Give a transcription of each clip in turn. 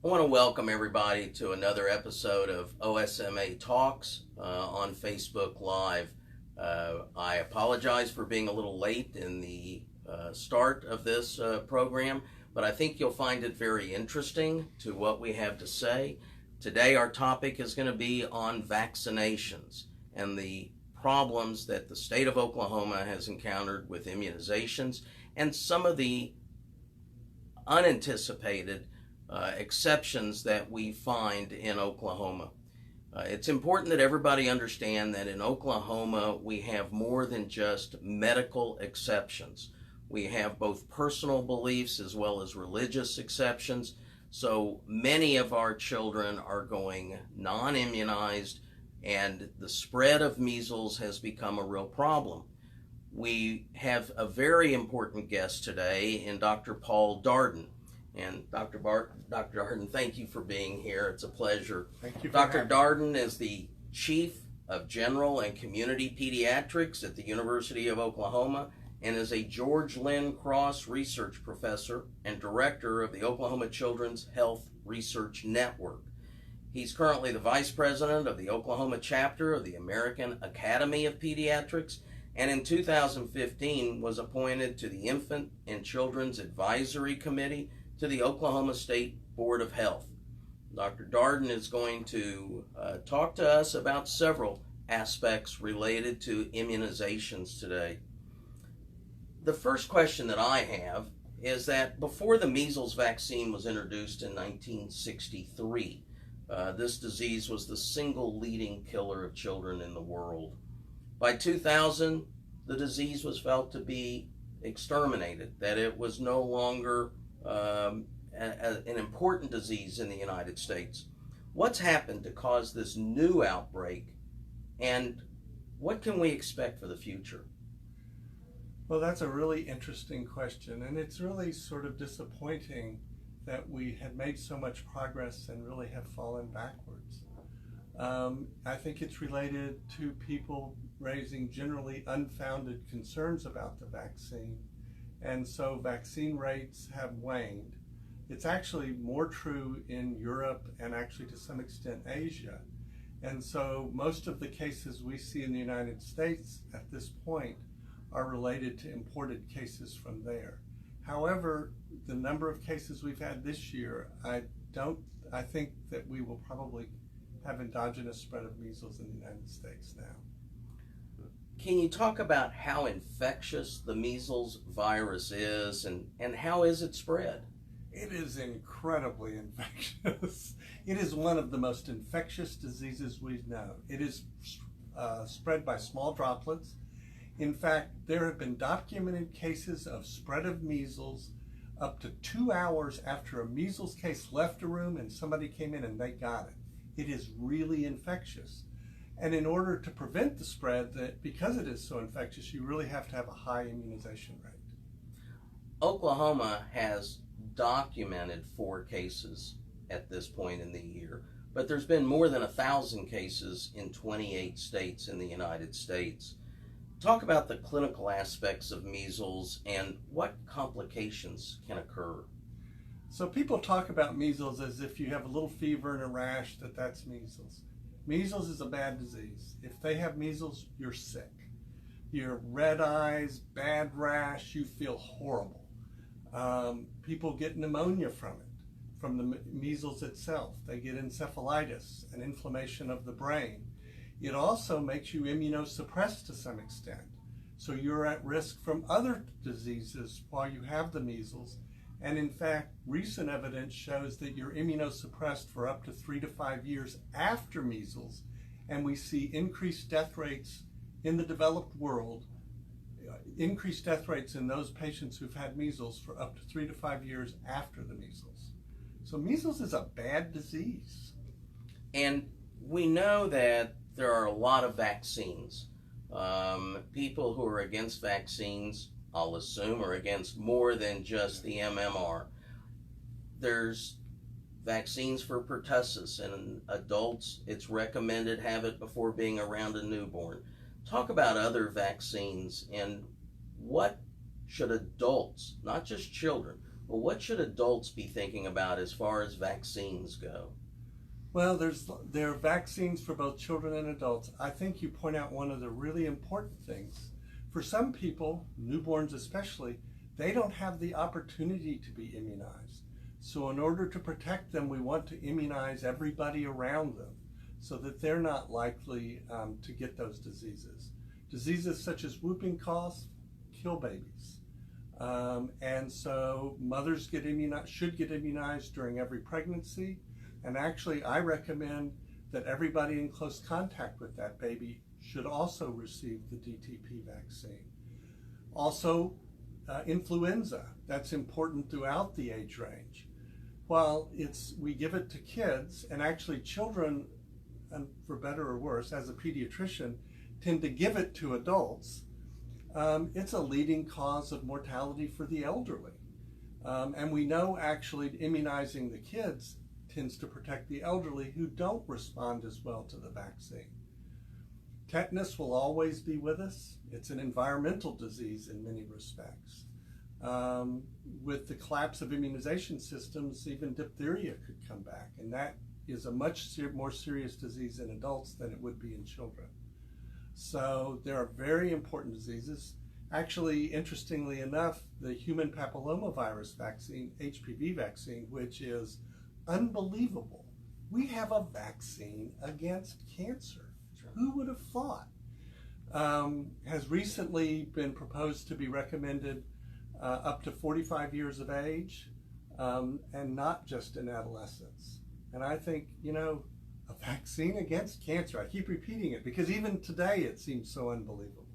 I want to welcome everybody to another episode of OSMA Talks on Facebook Live. I apologize for being a little late in the start of this program, but I think you'll find it very interesting to what we have to say. Today our topic is going to be on vaccinations and the problems that the state of Oklahoma has encountered with immunizations and some of the unanticipated exceptions that we find in Oklahoma. It's important that everybody understand that in Oklahoma we have more than just medical exceptions. We have both personal beliefs as well as religious exceptions. So many of our children are going non-immunized, and the spread of measles has become a real problem. We have a very important guest today in Dr. Paul Darden. And Dr. Darden, thank you for being here. It's a pleasure. Thank you. Dr. Darden is the Chief of General and Community Pediatrics at the University of Oklahoma and is a George Lynn Cross Research Professor and Director of the Oklahoma Children's Health Research Network. He's currently the Vice President of the Oklahoma chapter of the American Academy of Pediatrics, and in 2015 was appointed to the Infant and Children's Advisory Committee to the Oklahoma State Board of Health. Dr. Darden is going to talk to us about several aspects related to immunizations today. The first question that I have is that before the measles vaccine was introduced in 1963, this disease was the single leading killer of children in the world. By 2000, the disease was felt to be exterminated, that it was no longer an important disease in the United States. What's happened to cause this new outbreak, and what can we expect for the future? Well, that's a really interesting question, and it's really sort of disappointing that we had made so much progress and really have fallen backwards. I think it's related to people raising generally unfounded concerns about the vaccine. And so vaccine rates have waned. It's actually more true in Europe and actually to some extent Asia. And so most of the cases we see in the United States at this point are related to imported cases from there. However, the number of cases we've had this year, I think that we will probably have endogenous spread of measles in the United States now. Can you talk about how infectious the measles virus is and how is it spread? It is incredibly infectious. It is one of the most infectious diseases we know. It is spread by small droplets. In fact, there have been documented cases of spread of measles up to 2 hours after a measles case left a room and somebody came in and they got it. It is really infectious. And in order to prevent the spread, because it is so infectious, you really have to have a high immunization rate. Oklahoma has documented 4 cases at this point in the year, but there's been more than 1,000 cases in 28 states in the United States. Talk about the clinical aspects of measles and what complications can occur. So people talk about measles as if you have a little fever and a rash, that's measles. Measles is a bad disease. If they have measles, you're sick. Your red eyes, bad rash, you feel horrible. People get pneumonia from the measles itself. They get encephalitis, an inflammation of the brain. It also makes you immunosuppressed to some extent. So you're at risk from other diseases while you have the measles. And in fact, recent evidence shows that you're immunosuppressed for up to 3 to 5 years after measles, and we see increased death rates in the developed world, increased death rates in those patients who've had measles for up to 3 to 5 years after the measles. So measles is a bad disease. And we know that there are a lot of vaccines. People who are against vaccines, I'll assume, are against more than just the MMR. There's vaccines for pertussis, and in adults it's recommended have it before being around a newborn. Talk about other vaccines and what should adults, not just children, Well, what should adults be thinking about as far as vaccines go? Well, there are vaccines for both children and adults. I think you point out one of the really important things. For some people, newborns especially, they don't have the opportunity to be immunized. So in order to protect them, we want to immunize everybody around them so that they're not likely to get those diseases. Diseases such as whooping cough kill babies. And so mothers should get immunized during every pregnancy. And actually, I recommend that everybody in close contact with that baby should also receive the DTP vaccine. Also, influenza, that's important throughout the age range. While we give it to kids, and actually children, and for better or worse, as a pediatrician, tend to give it to adults, it's a leading cause of mortality for the elderly. And we know actually immunizing the kids tends to protect the elderly who don't respond as well to the vaccine. Tetanus will always be with us. It's an environmental disease in many respects. With the collapse of immunization systems, even diphtheria could come back, and that is a much more serious disease in adults than it would be in children. So there are very important diseases. Actually, interestingly enough, the human papillomavirus vaccine, HPV vaccine, which is unbelievable. We have a vaccine against cancer. Sure. Who would have thought? Has recently been proposed to be recommended up to 45 years of age, and not just in adolescents. And I think, a vaccine against cancer, I keep repeating it because even today it seems so unbelievable.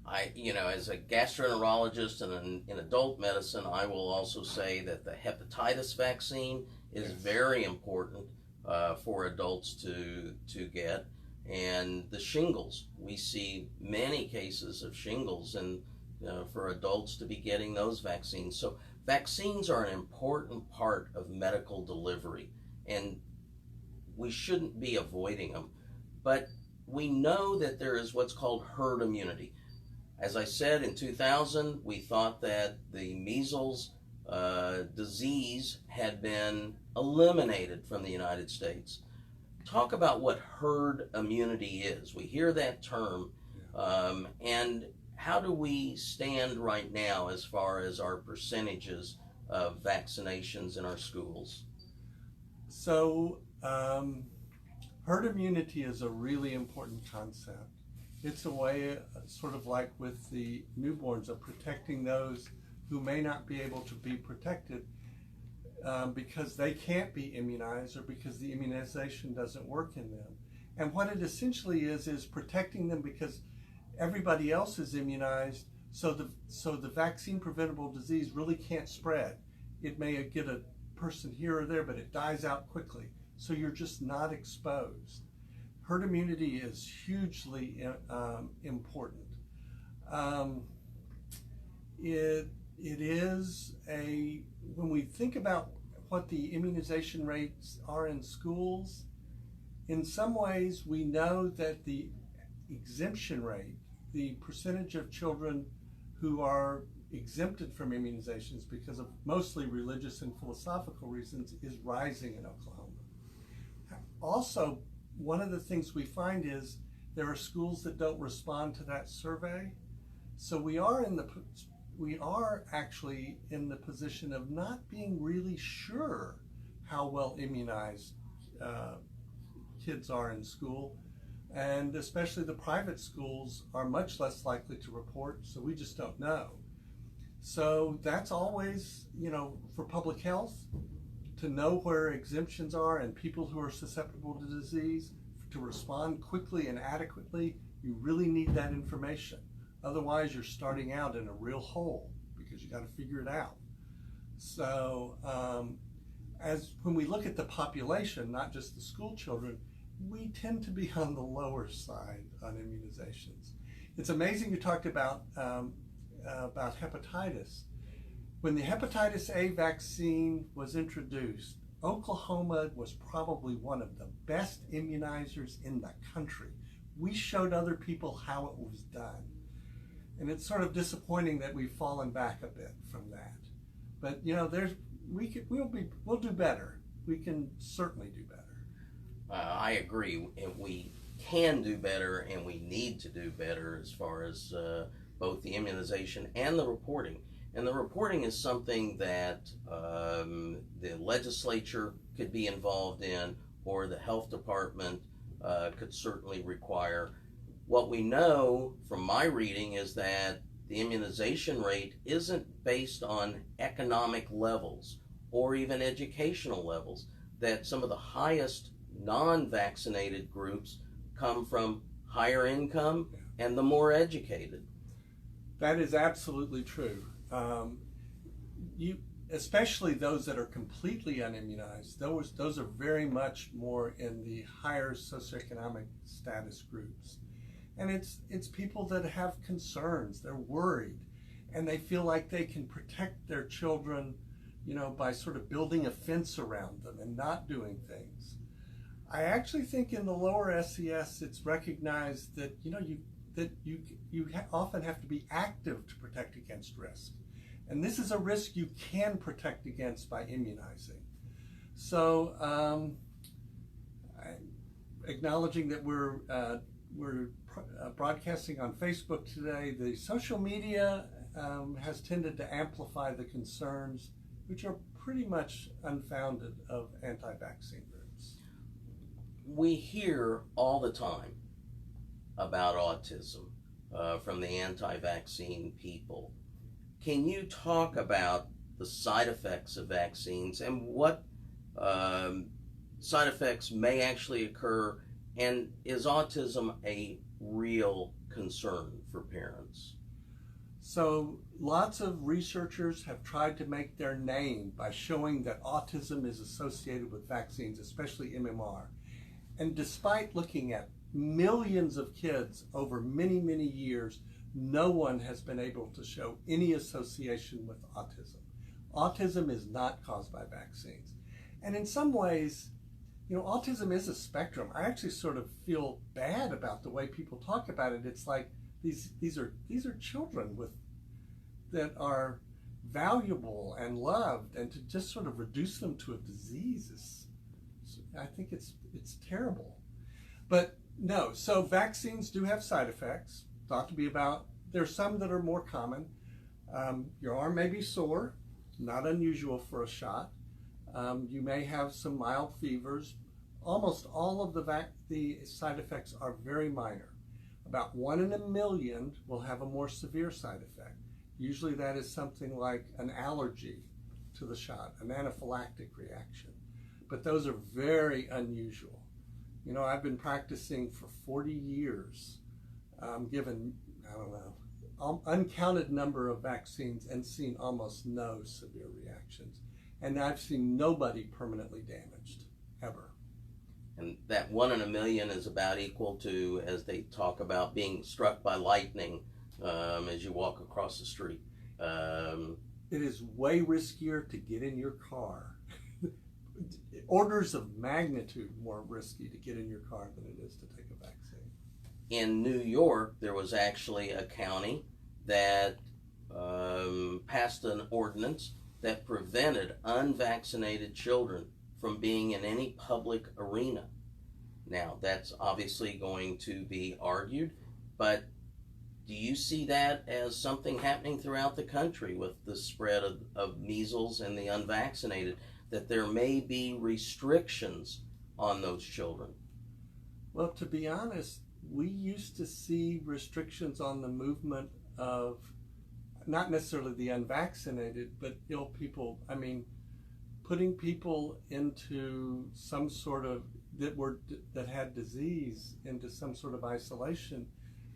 As a gastroenterologist and in adult medicine, I will also say that the hepatitis vaccine is very important for adults to get. And the shingles, we see many cases of shingles, and for adults to be getting those vaccines. So vaccines are an important part of medical delivery, and we shouldn't be avoiding them. But we know that there is what's called herd immunity. As I said, in 2000, we thought that the measles disease had been eliminated from the United States. Talk about what herd immunity is. We hear that term, and how do we stand right now as far as our percentages of vaccinations in our schools? So, herd immunity is a really important concept. It's a way, sort of like with the newborns, of protecting those who may not be able to be protected because they can't be immunized or because the immunization doesn't work in them. And what it essentially is protecting them because everybody else is immunized, so the vaccine preventable disease really can't spread. It may get a person here or there, but it dies out quickly. So you're just not exposed. Herd immunity is hugely important. It is when we think about what the immunization rates are in schools, in some ways we know that the exemption rate, the percentage of children who are exempted from immunizations because of mostly religious and philosophical reasons, is rising in Oklahoma. Also, one of the things we find is there are schools that don't respond to that survey. So we are actually in the position of not being really sure how well immunized kids are in school. And especially the private schools are much less likely to report, so we just don't know. So that's always, for public health, to know where exemptions are and people who are susceptible to disease, to respond quickly and adequately, you really need that information. Otherwise, you're starting out in a real hole because you got to figure it out. So when we look at the population, not just the school children, we tend to be on the lower side on immunizations. It's amazing you talked about hepatitis. When the hepatitis A vaccine was introduced, Oklahoma was probably one of the best immunizers in the country. We showed other people how it was done. And it's sort of disappointing that we've fallen back a bit from that. But we'll do better. We can certainly do better. I agree. We can do better, and we need to do better as far as both the immunization and the reporting. And the reporting is something that the legislature could be involved in, or the health department could certainly require. What we know from my reading is that the immunization rate isn't based on economic levels or even educational levels, that some of the highest non-vaccinated groups come from higher income and the more educated. That is absolutely true. Especially those that are completely unimmunized, those are very much more in the higher socioeconomic status groups. And it's people that have concerns, they're worried, and they feel like they can protect their children, by sort of building a fence around them and not doing things. I actually think in the lower SES it's recognized that you often have to be active to protect against risk. And this is a risk you can protect against by immunizing. So acknowledging that we're broadcasting on Facebook today, the social media has tended to amplify the concerns, which are pretty much unfounded, of anti-vaccine groups. We hear all the time about autism from the anti-vaccine people. Can you talk about the side effects of vaccines and what side effects may actually occur, and is autism a real concern for parents? So lots of researchers have tried to make their name by showing that autism is associated with vaccines, especially MMR. And despite looking at millions of kids over many, many years, no one has been able to show any association with autism. Autism is not caused by vaccines. And in some ways, autism is a spectrum. I actually sort of feel bad about the way people talk about it. It's like these are children that are valuable and loved, and to just sort of reduce them to a disease I think it's terrible. But no, so vaccines do have side effects, thought to be about. There's some that are more common. Your arm may be sore, not unusual for a shot. You may have some mild fevers. Almost all of the side effects are very minor. About 1 in a million will have a more severe side effect. Usually that is something like an allergy to the shot, an anaphylactic reaction. But those are very unusual. I've been practicing for 40 years, given, uncounted number of vaccines and seen almost no severe reactions. And I've seen nobody permanently damaged, ever. And that 1 in a million is about equal to, as they talk about, being struck by lightning as you walk across the street. It is way riskier to get in your car. Orders of magnitude more risky to get in your car than it is to take a vaccine. In New York, there was actually a county that passed an ordinance that prevented unvaccinated children from being in any public arena. Now, that's obviously going to be argued, but do you see that as something happening throughout the country with the spread of measles and the unvaccinated, that there may be restrictions on those children? Well, to be honest, we used to see restrictions on the movement of not necessarily the unvaccinated, but ill people. Putting people into some sort of that had disease into some sort of isolation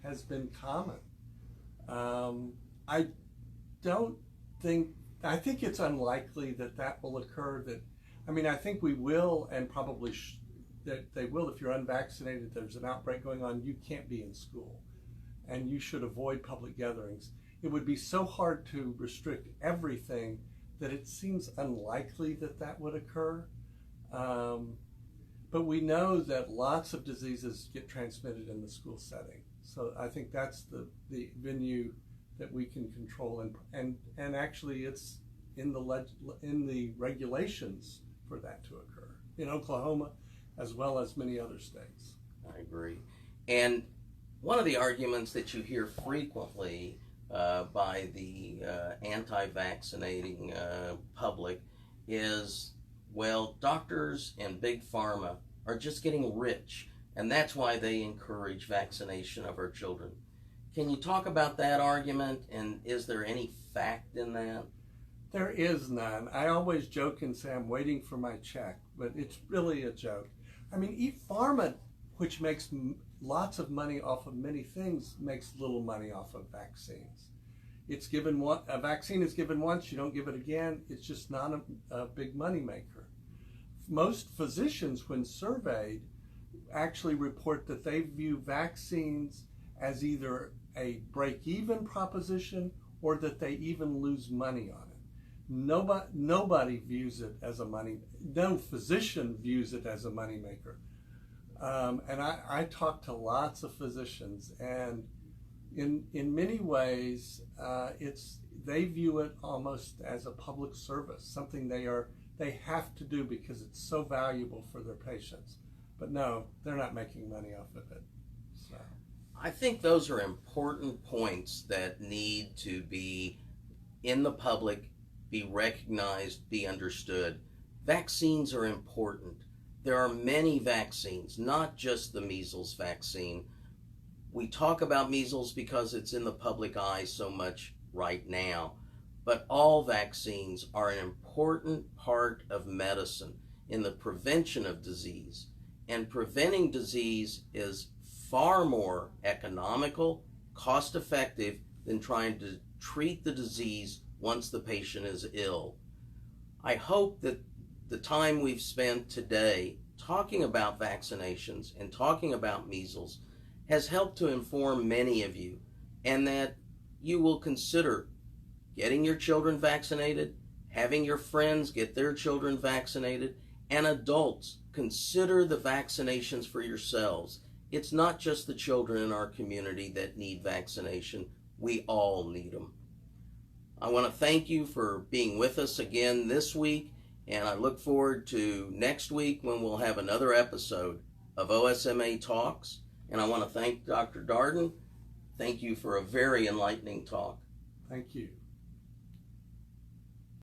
has been common. I think it's unlikely that will occur. I think we will, and probably that they will. If you're unvaccinated, there's an outbreak going on, you can't be in school, and you should avoid public gatherings. It would be so hard to restrict everything that it seems unlikely that would occur. But we know that lots of diseases get transmitted in the school setting. So I think that's the venue that we can control, and actually it's in the regulations for that to occur in Oklahoma, as well as many other states. I agree. And one of the arguments that you hear frequently by the anti-vaccinating public is, well, doctors and Big Pharma are just getting rich, and that's why they encourage vaccination of our children. Can you talk about that argument, and is there any fact in that? There is none. I always joke and say I'm waiting for my check, but it's really a joke. I mean, Pharma, which makes lots of money off of many things, makes little money off of vaccines. It's given a vaccine is given once, you don't give it again. It's just not a big money maker. Most physicians, when surveyed, actually report that they view vaccines as either a break-even proposition or that they even lose money on it. Nobody views it as no physician views it as a money maker. And I talk to lots of physicians, and in many ways, they view it almost as a public service, something they have to do because it's so valuable for their patients. But no, they're not making money off of it. So I think those are important points that need to be in the public, be recognized, be understood. Vaccines are important. There are many vaccines, not just the measles vaccine. We talk about measles because it's in the public eye so much right now, but all vaccines are an important part of medicine in the prevention of disease. And preventing disease is far more economical, cost-effective than trying to treat the disease once the patient is ill. I hope that the time we've spent today talking about vaccinations and talking about measles has helped to inform many of you, and that you will consider getting your children vaccinated, having your friends get their children vaccinated, and adults, consider the vaccinations for yourselves. It's not just the children in our community that need vaccination. We all need them. I want to thank you for being with us again this week, and I look forward to next week when we'll have another episode of OSMA Talks. And I want to thank Dr. Darden. Thank you for a very enlightening talk. Thank you.